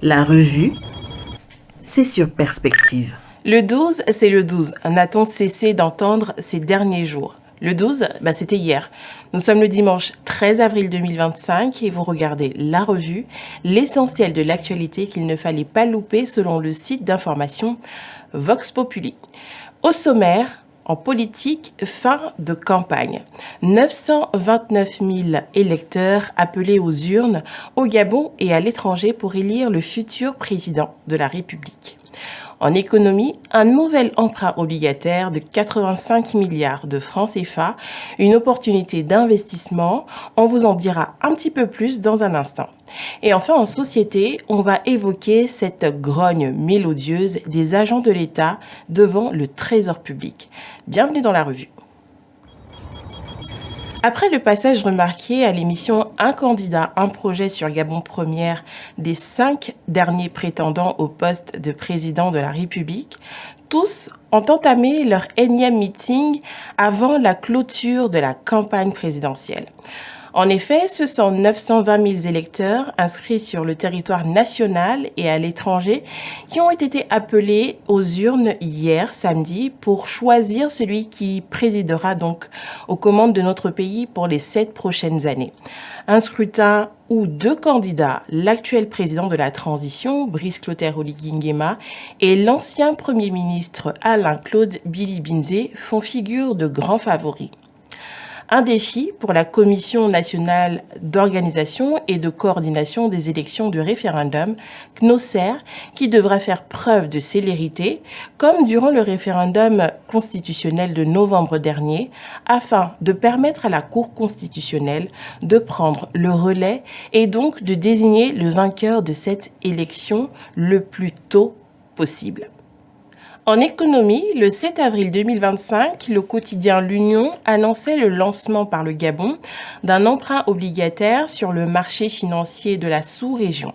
La revue, c'est sur Perspective. Le 12, c'est le 12. N'a-t-on cessé d'entendre ces derniers jours? Le 12, c'était hier. Nous sommes le dimanche 13 avril 2025 et vous regardez La Revue, l'essentiel de l'actualité qu'il ne fallait pas louper selon le site d'information Vox Populi. Au sommaire, en politique, fin de campagne. 929 000 électeurs appelés aux urnes au Gabon et à l'étranger pour élire le futur président de la République. En économie, un nouvel emprunt obligataire de 85 milliards de francs CFA, une opportunité d'investissement. On vous en dira un petit peu plus dans un instant. Et enfin, en société, on va évoquer cette grogne mélodieuse des agents de l'État devant le Trésor public. Bienvenue dans la revue. Après le passage remarqué à l'émission Un candidat, un projet sur Gabon Première des 5 derniers prétendants au poste de président de la République, tous ont entamé leur énième meeting avant la clôture de la campagne présidentielle. En effet, ce sont 920 000 électeurs inscrits sur le territoire national et à l'étranger qui ont été appelés aux urnes hier, samedi, pour choisir celui qui présidera donc aux commandes de notre pays pour les 7 prochaines années. Un scrutin où 2 candidats, l'actuel président de la transition, Brice Clotaire Oligui Nguema, et l'ancien Premier ministre Alain-Claude Billy-Binzé font figure de grands favoris. Un défi pour la Commission nationale d'organisation et de coordination des élections du référendum, CNOSER, qui devra faire preuve de célérité, comme durant le référendum constitutionnel de novembre dernier, afin de permettre à la Cour constitutionnelle de prendre le relais et donc de désigner le vainqueur de cette élection le plus tôt possible. En économie, le 7 avril 2025, le quotidien L'Union annonçait le lancement par le Gabon d'un emprunt obligataire sur le marché financier de la sous-région.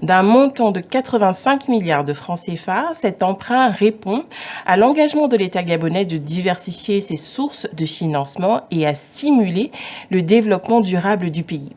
D'un montant de 85 milliards de francs CFA, cet emprunt répond à l'engagement de l'État gabonais de diversifier ses sources de financement et à stimuler le développement durable du pays.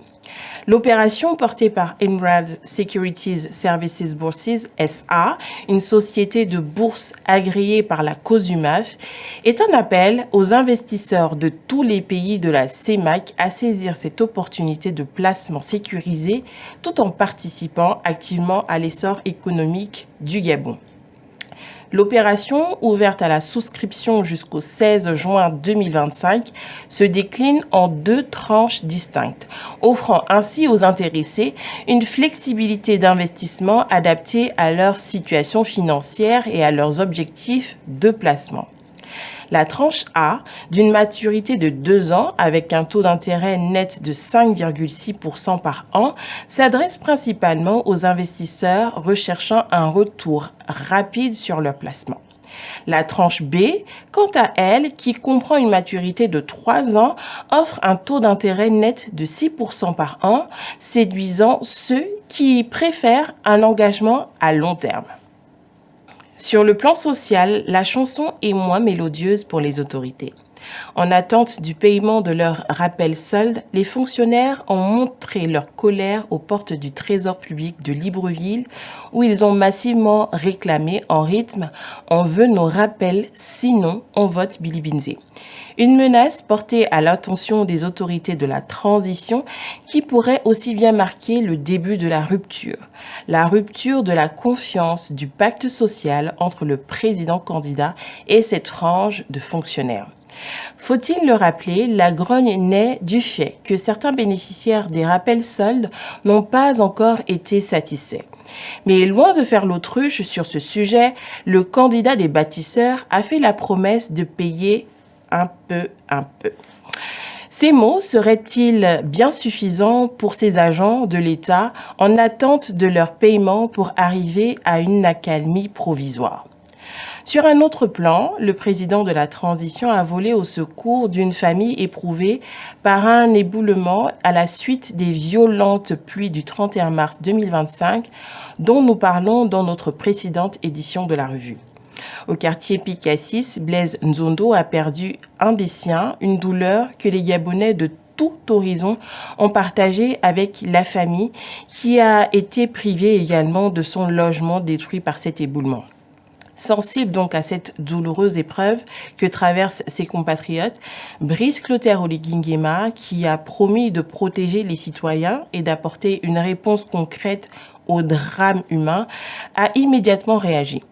L'opération portée par Emerald Securities Services Bourses SA, une société de bourse agréée par la COSUMAF, est un appel aux investisseurs de tous les pays de la CEMAC à saisir cette opportunité de placement sécurisé tout en participant activement à l'essor économique du Gabon. L'opération, ouverte à la souscription jusqu'au 16 juin 2025, se décline en 2 tranches distinctes, offrant ainsi aux intéressés une flexibilité d'investissement adaptée à leur situation financière et à leurs objectifs de placement. La tranche A, d'une maturité de 2 ans avec un taux d'intérêt net de 5,6% par an, s'adresse principalement aux investisseurs recherchant un retour rapide sur leur placement. La tranche B, quant à elle, qui comprend une maturité de 3 ans, offre un taux d'intérêt net de 6% par an, séduisant ceux qui préfèrent un engagement à long terme. Sur le plan social, la chanson est moins mélodieuse pour les autorités. En attente du paiement de leur rappel solde, les fonctionnaires ont montré leur colère aux portes du Trésor public de Libreville, où ils ont massivement réclamé en rythme « On veut nos rappels, sinon on vote Billy-Binzé ». Une menace portée à l'attention des autorités de la transition qui pourrait aussi bien marquer le début de la rupture de la confiance du pacte social entre le président candidat et cette frange de fonctionnaires. Faut-il le rappeler, la grogne naît du fait que certains bénéficiaires des rappels soldes n'ont pas encore été satisfaits. Mais loin de faire l'autruche sur ce sujet, le candidat des bâtisseurs a fait la promesse de payer un peu. Ces mots seraient-ils bien suffisants pour ces agents de l'État en attente de leur paiement pour arriver à une accalmie provisoire? Sur un autre plan, le président de la transition a volé au secours d'une famille éprouvée par un éboulement à la suite des violentes pluies du 31 mars 2025 dont nous parlons dans notre précédente édition de la revue. Au quartier Picassis, Blaise Nzondo a perdu un des siens, une douleur que les Gabonais de tout horizon ont partagé avec la famille qui a été privée également de son logement détruit par cet éboulement. Sensible donc à cette douloureuse épreuve que traversent ses compatriotes, Brice Clotaire Oligui Nguema, qui a promis de protéger les citoyens et d'apporter une réponse concrète au drame humain, a immédiatement réagi.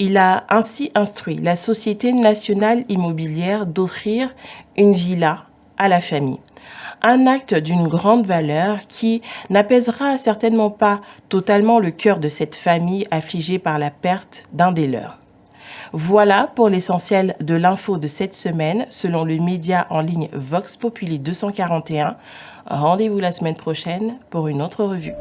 Il a ainsi instruit la Société nationale immobilière d'offrir une villa à la famille. Un acte d'une grande valeur qui n'apaisera certainement pas totalement le cœur de cette famille affligée par la perte d'un des leurs. Voilà pour l'essentiel de l'info de cette semaine, selon le média en ligne Vox Populi 241. Rendez-vous la semaine prochaine pour une autre revue.